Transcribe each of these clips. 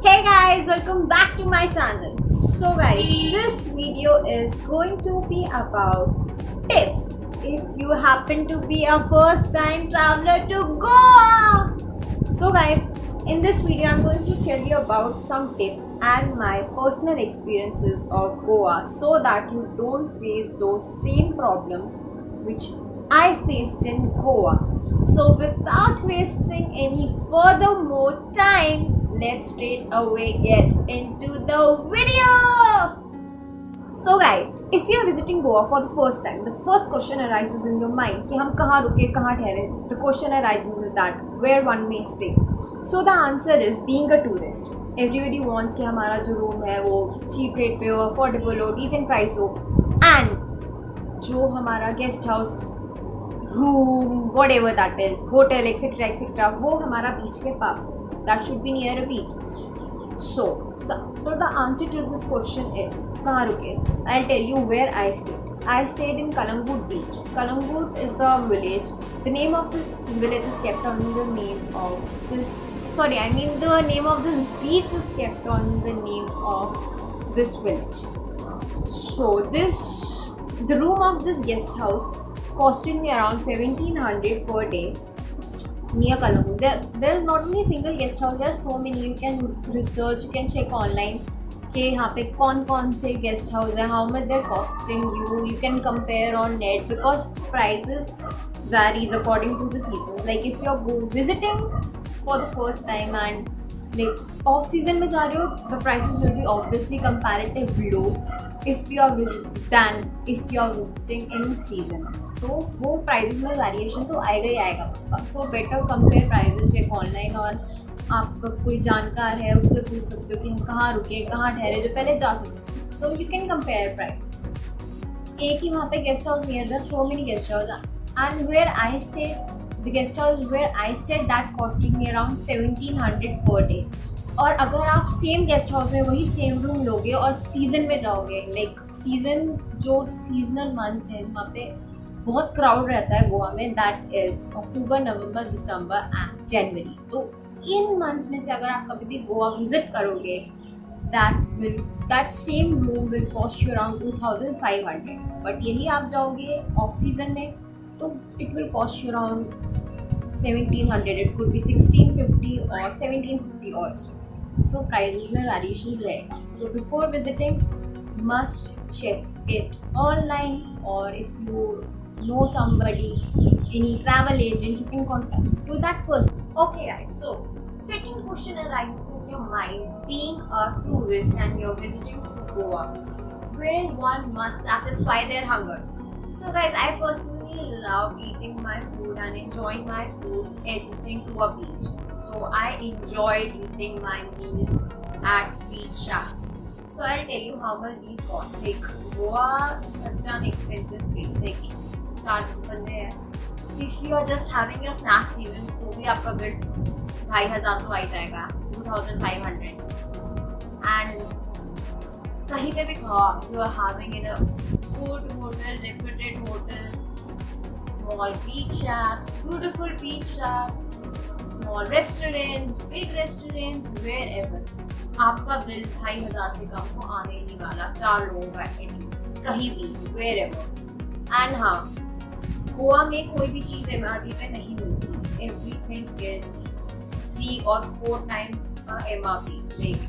Hey guys, welcome back to my channel. So guys, this video is going to be about tips if you happen to be a first time traveler to Goa. So guys, in this video I'm going to tell you about some tips and my personal experiences of Goa so that you don't face those same problems which I faced in Goa. So without wasting any further more time, let's straight away get into the video. So guys, if you are visiting Goa for the first time, the first question arises in your mind कि हम कहाँ रुके, कहाँ ठहरे. The question arises is that where one may stay. So the answer is being a tourist. Everybody wants कि हमारा जो room है वो cheap rate पे हो, affordable हो, decent price हो, and जो हमारा guest house, room, whatever that is, hotel, etc., etc., वो हमारा beach के पास हो. That should be near a beach. So the answer to this question is कहाँ रुके? I'll tell you where I stayed. I stayed in Kalangut beach. Kalangut is a village. The name of this village is kept on the name of this. The name of this beach is kept on the name of this village. So the room of this guest house costed me around 1700 per day. Near Kalangut. There's not only a single guest house, there are so many. You can research, you can check online कि यहाँ पे कौन से guest house है, how much they're costing you. You can compare on net because prices varies according to the seasons. Like if you're visiting for the first time and like off season में जा रहे हो, the prices will be obviously comparatively low if you are visiting in season. तो वो prices में variation तो आएगा ही आएगा पक्का. So better compare prices check online और आपका कोई जानकार है उससे पूछ सकते हो कि हम कहाँ रुके, कहाँ ठहरे, जो पहले जा सकते हो. So you can compare price. एक ही वहाँ पे guest house near the so many guest house and where I stay the guest house where I stay that costing me around 1700 per day. और अगर आप सेम गेस्ट हाउस में वही same room लोगे और सीजन में जाओगे, लाइक सीजन जो सीजनल मंथ्स हैं जहाँ पे बहुत क्राउड रहता है गोवा में, that is October, November, December and January. तो इन मंथ्स में से अगर आप कभी भी गोवा विजिट करोगे, that same room will cost you around 2500. But यही आप जाओगे ऑफ सीजन में तो it will cost you around 1700. It could be 1650 और 1750 ऑल्सो. सो प्राइजेस में वेरिएशंस रहेगा. So before visiting must check it online, or if you know somebody, any travel agent, you can contact to that person. Okay guys, so second question arises in your mind, being a tourist and you're visiting to Goa, where one must satisfy their hunger. So guys, I personally love eating my food and enjoying my food adjacent to a beach. So I enjoyed eating my meals at beach shacks. So I'll tell you how much these cost. Like Goa is such an expensive place. Like charges बंदे हैं. If you are just having your snacks even, तो भी आपका bill 2500 तो आ ही जाएगा, 2500. And कहीं पे भी खाओ, you are having in a good hotel, reputed hotel, small beach shacks, beautiful beach shacks, small restaurants, big restaurants, wherever. आपका बिल 2500 से कम तो आने ही नहीं वाला 4 लोगों का एटलीस्ट, कहीं भी, wherever. एंड हाँ, गोवा में कोई भी चीज़ MRP पे नहीं मिलती. एवरीथिंग इज 3 और 4 टाइम्स का MRP. लाइक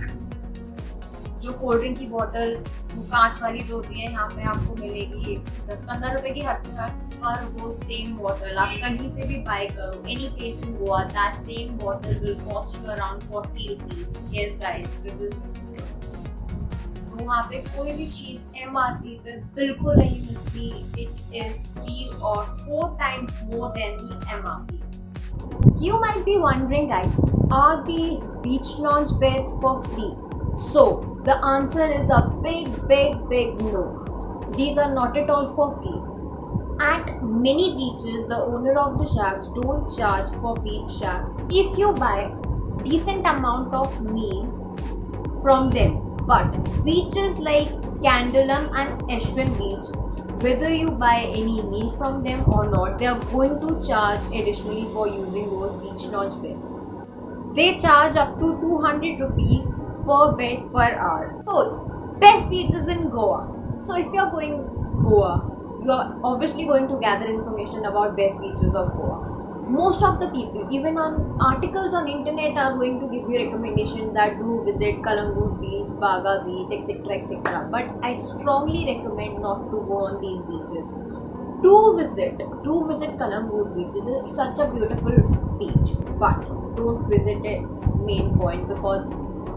जो कोल्ड ड्रिंक की बॉटल वो कांच वाली जो होती है यहाँ पे आपको मिलेगी 10-15 रुपए की हद से कम. और वो सेम बॉटल आप कहीं से भी बाय करो, any place in Goa, that same bottle will cost you around 40 rupees. Yes guys, this is true. तो वहाँ पे कोई भी चीज़ MRP पे बिल्कुल नहीं मिलती. इट इज 3 और 4 times more than the MRP. You might be wondering guys, are these beach lounge beds for free? So the answer is a big no. These are not at all for free. At many beaches, the owner of the shacks don't charge for beach shacks if you buy decent amount of meals from them. But beaches like Candolam and Ashwin Beach, whether you buy any meal from them or not, they are going to charge additionally for using those beach lounge beds. They charge up to 200 rupees per bed per hour. So, best beaches in Goa. So if you're going Goa, you're obviously going to gather information about best beaches of Goa. Most of the people, even on articles on internet, are going to give you recommendation that do visit Kalangut Beach, Baga Beach, etc, etc. But I strongly recommend not to go on these beaches. Do visit Kalangut Beach. It is such a beautiful beach, but don't visit its main point, because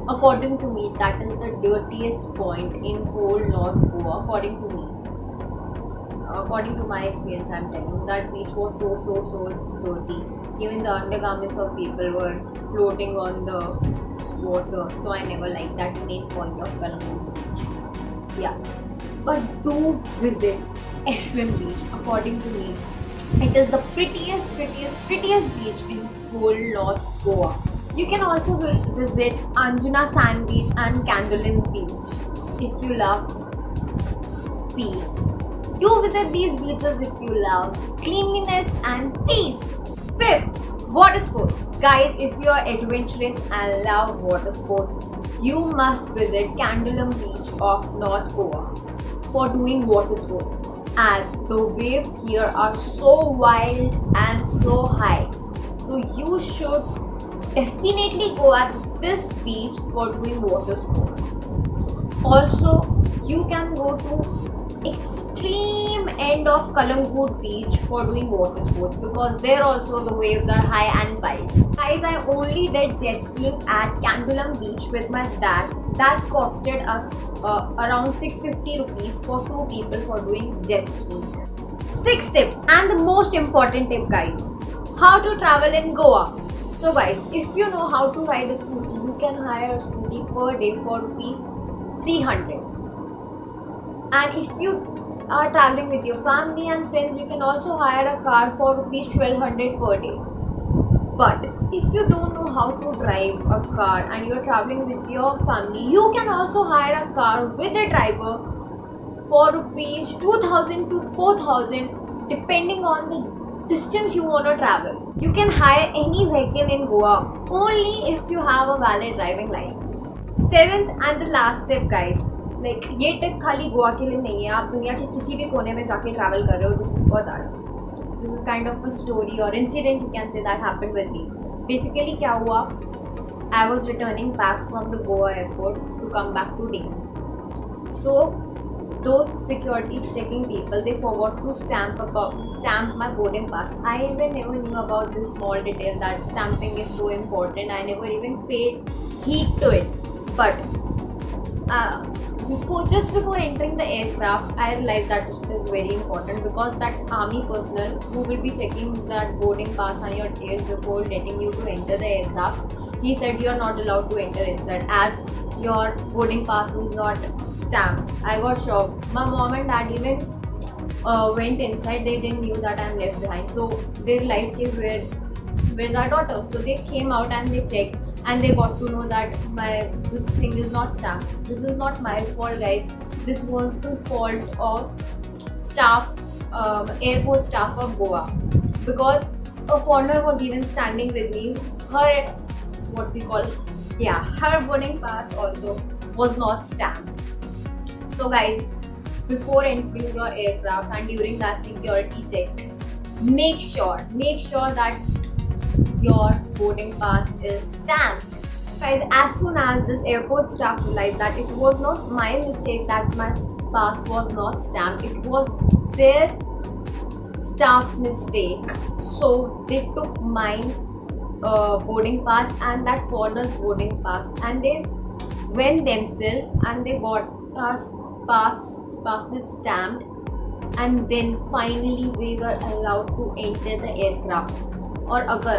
according to me that is the dirtiest point in whole North Goa. According to my experience, I'm telling you, that beach was so dirty. Even the undergarments of people were floating on the water. So I never liked that main point of Kalangut Beach. Yeah, but do visit Ashwin Beach. According to me, it is the prettiest beach in whole North Goa. You can also visit Anjuna Sand Beach and Candolin Beach if you love peace. Do visit these beaches if you love cleanliness and peace. Fifth, water sports. Guys, if you are adventurous and love water sports, you must visit Candolin Beach of North Goa for doing water sports, as the waves here are so wild and so high. So you should definitely go at this beach for doing water sports. Also, you can go to extreme end of Kalangut Beach for doing water sports, because there also the waves are high and wild. Guys, I only did jet skiing at Candolin Beach with my dad. That costed us around 650 rupees for 2 people for doing jet skiing. Sixth tip, and the most important tip, guys, how to travel in Goa. So guys, if you know how to ride a scooty, you can hire a scooty per day for rupees 300. And if you are traveling with your family and friends, you can also hire a car for rupees 1200 per day. But if you don't know how to drive a car and you are traveling with your family, you can also hire a car with a driver for rupees 2000 to 4000 depending on the distance you want to travel. You can hire any vehicle in Goa only if you have a valid driving license. Seventh and the last tip, guys. Like, ये tip खाली गोवा के लिए नहीं है, आप दुनिया के किसी भी कोने में जाके ट्रैवल कर रहे हो, this is for that. This is kind of a story or incident, you can say, that happened with me. Basically क्या हुआ, I was returning back from the Goa airport to come back to Delhi. So those security checking people, they forgot to stamp my boarding pass. I even never knew about this small detail, that stamping is so important. I never even paid heed to it. But just before entering the aircraft, I realized that it is very important, because that army personnel who will be checking that boarding pass on your tail before letting you to enter the aircraft, he said you are not allowed to enter inside as your boarding pass is not stamped. I got shocked. My mom and dad even went inside. They didn't knew that I'm left behind. So they realized, where's our daughter? So they came out and they checked. And they got to know that this thing is not stamped. This is not my fault, guys. This was the fault of airport staff of Goa, because a foreigner was even standing with me. Her boarding pass also was not stamped. So guys, before entering your aircraft and during that security check, make sure that your boarding pass is stamped. Guys, as soon as this airport staff realized that it was not my mistake that my pass was not stamped, it was their staff's mistake. So they took my boarding pass and that foreigner's boarding pass, and they went themselves and they got us passes stamped, and then finally we were allowed to enter the aircraft. और अगर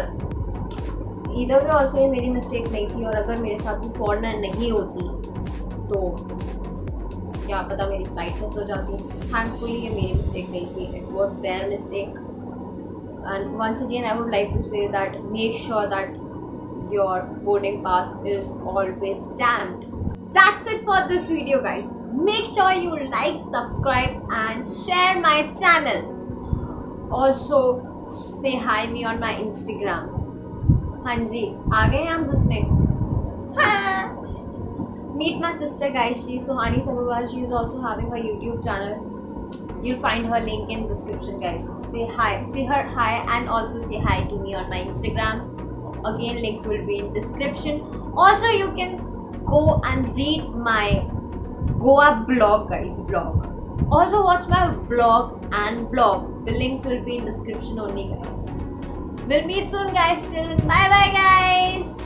इधर भी also ये मेरी mistake नहीं थी, और अगर मेरे साथ भी फॉरनर नहीं होती तो क्या पता मेरी फ्लाइट मिस हो जाती. थैंकफुली ये मेरी मिस्टेक नहीं थी, it was their mistake. And once again I would like to say that make sure that your boarding pass is always stamped. That's it for this video, guys. Make sure you like, subscribe and share my channel. Also say hi me on my Instagram. हाँ जी, आ गए हम घुसने. Meet my sister, guys. She's Suhani Sabharwal. She is also having a YouTube channel. You'll find her link in description, guys. Say hi, say her hi, and also say hi to me on my Instagram. Again, links will be in description. Also, you can go and read my Goa blog, guys. Also, watch my blog and vlog. The links will be in description only, guys. We'll meet soon, guys. Till bye bye, guys.